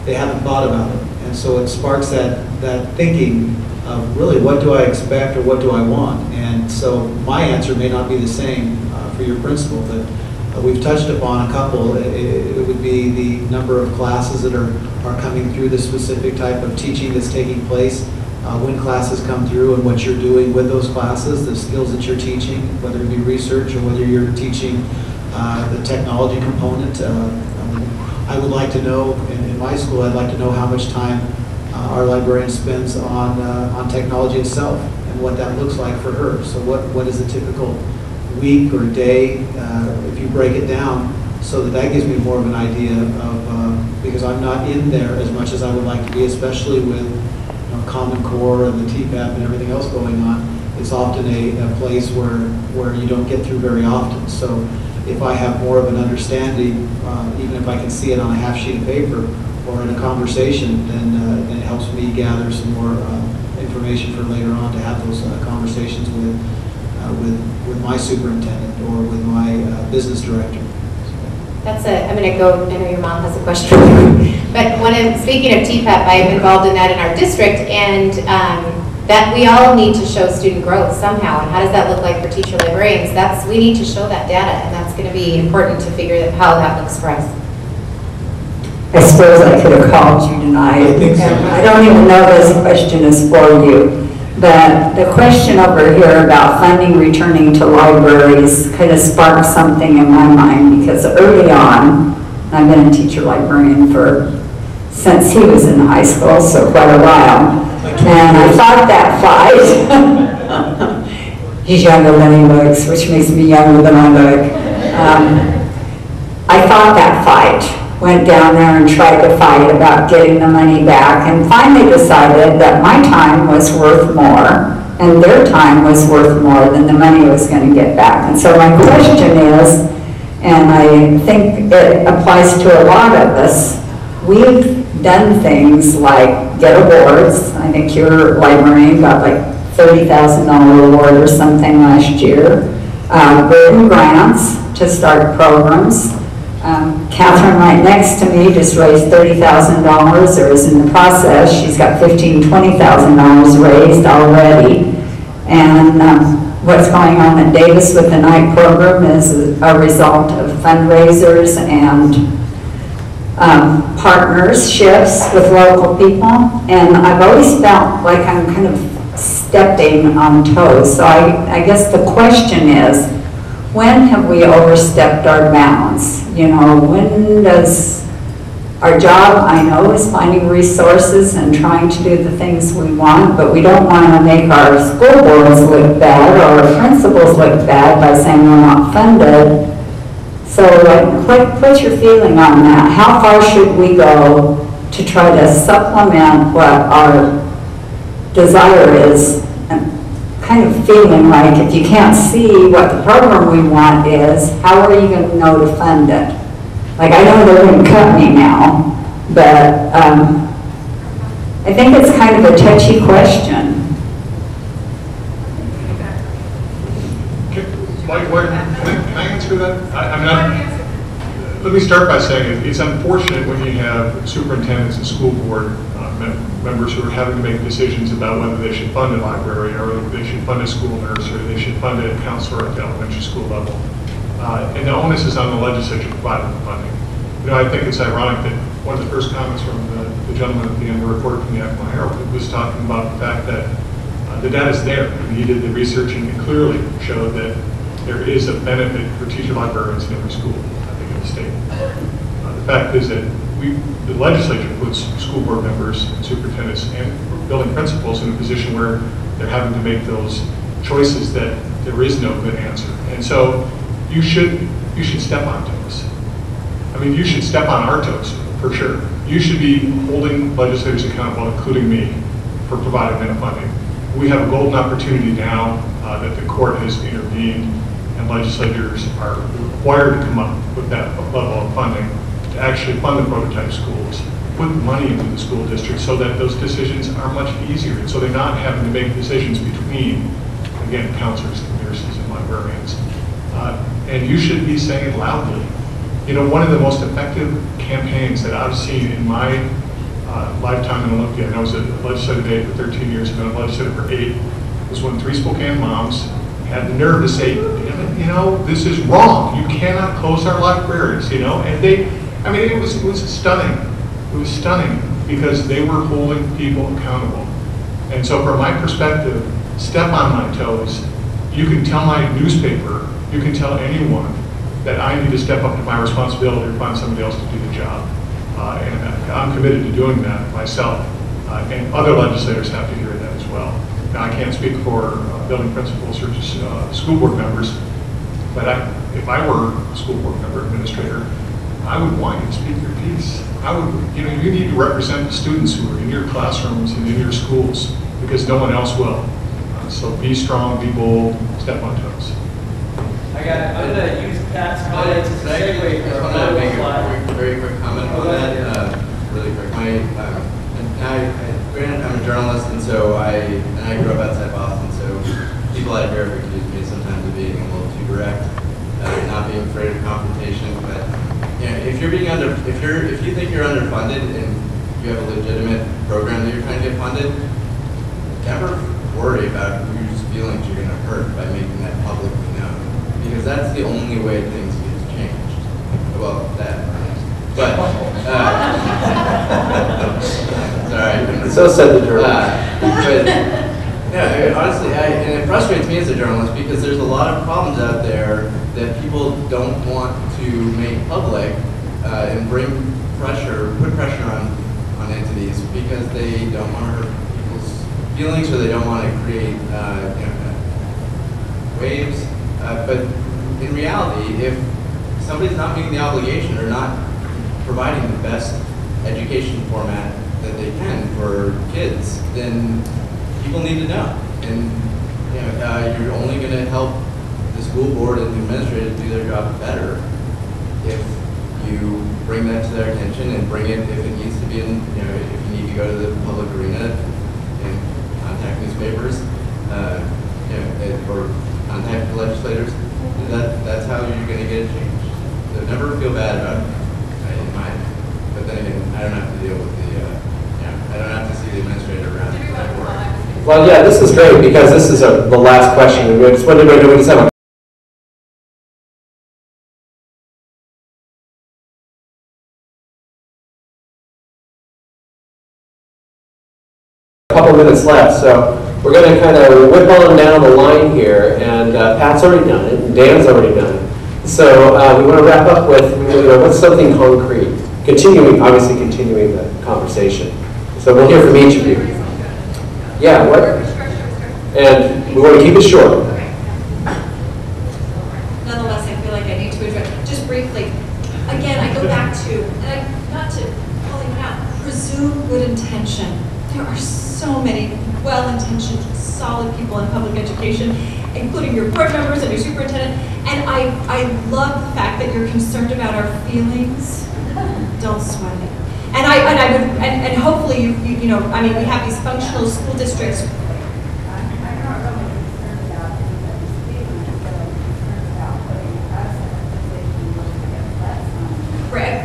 Speaker 9: they haven't thought about it. And so it sparks that thinking of really what do I expect or what do I want. And so my answer may not be the same for your principal, but we've touched upon a couple. It would be the number of classes that are coming through, the specific type of teaching that's taking place, when classes come through and what you're doing with those classes, the skills that you're teaching, whether it be research or whether you're teaching the technology component. I would like to know, in my school, I'd like to know how much time our librarian spends on technology itself and what that looks like for her. So what is a typical week or day, if you break it down, so that gives me more of an idea of, because I'm not in there as much as I would like to be, especially with Common Core and the TPAP and everything else going on. It's often a place where you don't get through very often. So if I have more of an understanding, even if I can see it on a half sheet of paper or in a conversation, then it helps me gather some more information for later on to have those conversations with my superintendent or with my business director.
Speaker 1: I'm going to go, I know your mom has a question. But speaking of TPAP, I'm involved in that in our district, and that we all need to show student growth somehow. And how does that look like for teacher librarians? We need to show that data, and that's going to be important to figure out how that looks for us.
Speaker 14: I suppose I could have called you tonight.
Speaker 9: I think so.
Speaker 14: I don't even know this question is for you, but the question over here about funding returning to libraries kind of sparked something in my mind, because early on, I've been a teacher librarian since he was in high school, so quite a while. And I fought that fight. He's younger than he looks, which makes me younger than I look. I fought that fight. Went down there and tried to fight about getting the money back, and finally decided that my time was worth more and their time was worth more than the money was going to get back. And so my question is, and I think it applies to a lot of us, we've done things like get awards. I think your librarian got like $30,000 award or something last year. Written grants to start programs. Catherine right next to me just raised $30,000 or is in the process. She's got $15,000, $20,000 raised already. And what's going on at Davis with the night program is a result of fundraisers and partnerships with local people. And I've always felt like I'm kind of stepping on toes. So I guess the question is, when have we overstepped our bounds? You know, when does our job, I know, is finding resources and trying to do the things we want, but we don't want to make our school boards look bad or our principals look bad by saying we're not funded. So what's your feeling on that? How far should we go to try to supplement what our desire is? Kind of feeling like if you can't see what the program we want is, how are you going to know to fund it? Like, I know they're going to cut me now, but I think it's kind of a touchy question.
Speaker 4: Mike, can I answer that? I'm not. Let me start by saying it's unfortunate when you have superintendents and school board members who are having to make decisions about whether they should fund a library or whether they should fund a school nurse or they should fund a counselor at the elementary school level. And the onus is on the legislature to provide the funding. You know, I think it's ironic that one of the first comments from the gentleman at the end of the report from the Yakima Herald was talking about the fact that the data is there. He did the research and clearly showed that there is a benefit for teacher librarians in every school, I think, in the state. The fact is that the legislature puts school board members and superintendents and building principals in a position where they're having to make those choices that there is no good answer. And so you should step on toes. I mean, you should step on our toes, for sure. You should be holding legislators accountable, including me, for providing that funding. We have a golden opportunity now that the court has intervened, and legislators are required to come up with that level of funding to actually fund the prototype schools, put money into the school district so that those decisions are much easier. And so they're not having to make decisions between, again, counselors, nurses, and librarians. And you should be saying it loudly. You know, one of the most effective campaigns that I've seen in my lifetime in Olympia, and I was a legislative aide for 13 years, and a legislative for 8, was when 3 Spokane moms had the nerve to say, you know, this is wrong. You cannot close our libraries, you know. And it was stunning. It was stunning because they were holding people accountable. And so from my perspective, step on my toes. You can tell my newspaper, you can tell anyone that I need to step up to my responsibility to find somebody else to do the job. And I'm committed to doing that myself. And other legislators have to hear that as well. Now, I can't speak for building principals or just school board members, but if I were a school board member, administrator, I would want you to speak your piece. You need to represent the students who are in your classrooms and in your schools, because no one else will. So be strong, be bold, step on toes.
Speaker 6: I'm going to use Pat's comments as a segue for our
Speaker 7: make
Speaker 6: slide.
Speaker 7: a very quick comment on that. Really quick. I'm a journalist, and so I grew up outside Boston. So people out here have accused me sometimes of being a little too direct, not being afraid of confrontation. But if you think you're underfunded and you have a legitimate program that you're trying to get funded, never worry about whose feelings you're going to hurt by making that publicly known, because that's the only way things get changed. Well, But, sorry.
Speaker 2: So said the journalist.
Speaker 7: But, yeah, honestly, and it frustrates me as a journalist because there's a lot of problems out there that people don't want to make public and bring pressure, put pressure on entities because they don't want to hurt people's feelings or they don't want to create waves. But in reality, if somebody's not meeting the obligation or not providing the best education format that they can for kids, then people need to know. And you're only going to help the school board and the administrators do their job better if you bring that to their attention and bring it if it needs to be in, if you need to go to the public arena and contact newspapers, or contact the legislators. That's how you're going to get a change. So never feel bad about it, in my opinion. But then again, I don't have to deal with I don't have to see the administrator around.
Speaker 2: Well, yeah, this is great because this is the last question. We just wanted to have a couple minutes left, so we're going to kind of whip on down the line here, and Pat's already done it, and Dan's already done it. So we want to wrap up with what's something concrete, obviously continuing the conversation. So we'll hear from each of you. Yeah, what? And we want to keep it short.
Speaker 8: Nonetheless, I feel like I need to address, just briefly, again, I go back to, and not to calling it out, presume good intention. There are so many well-intentioned, solid people in public education, including your board members and your superintendent, and I love the fact that you're concerned about our feelings. Don't sweat it. And hopefully we have these functional school districts.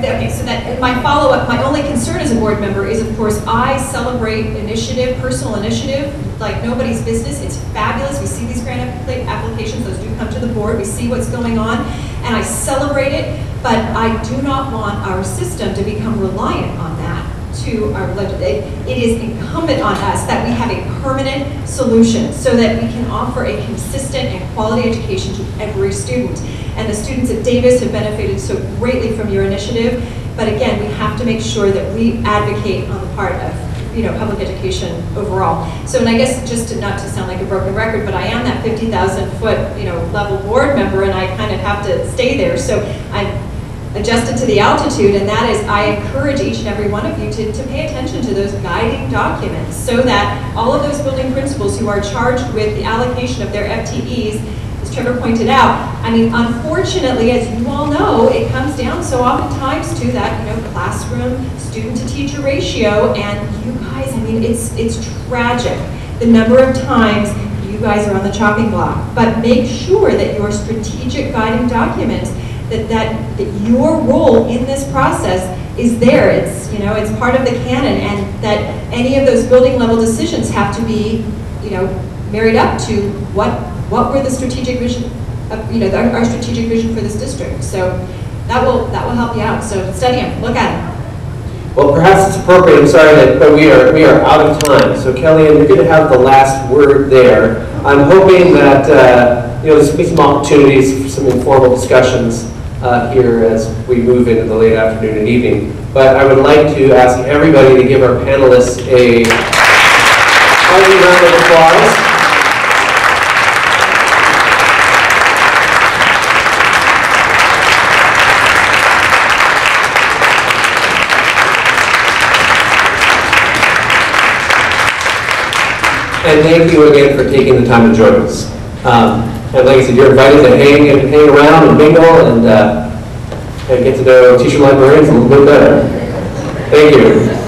Speaker 8: Okay, so that my follow-up, my only concern as a board member is, of course, I celebrate initiative, personal initiative, like nobody's business. It's fabulous. We see these grant applications, those do come to the board. We see what's going on, and I celebrate it, but I do not want our system to become reliant on that. It is incumbent on us that we have a permanent solution so that we can offer a consistent and quality education to every student. And the students at Davis have benefited so greatly from your initiative. But again, we have to make sure that we advocate on the part of public education overall. So, and I guess just not to sound like a broken record, but I am that 50,000 foot level board member, and I kind of have to stay there. So I'm adjusted to the altitude, and that is I encourage each and every one of you to pay attention to those guiding documents so that all of those building principals who are charged with the allocation of their FTEs, as Trevor pointed out, unfortunately, as you all know, it comes down so oftentimes to that classroom student to teacher ratio, and you guys, it's tragic the number of times you guys are on the chopping block. But make sure that your strategic guiding documents, that your role in this process is there. It's part of the canon, and that any of those building level decisions have to be married up to what were the strategic vision of our strategic vision for this district. So that will help you out. So study them, look at them.
Speaker 2: Well, perhaps it's appropriate. I'm sorry, but we are out of time. So Kellyanne, you're going to have the last word there. I'm hoping that there's going to be some opportunities for some informal discussions here as we move into the late afternoon and evening. But I would like to ask everybody to give our panelists a hearty round of applause. And thank you again for taking the time to join us. And like I said, you're invited to hang around and mingle and get to know teacher librarians a little bit better. Thank you.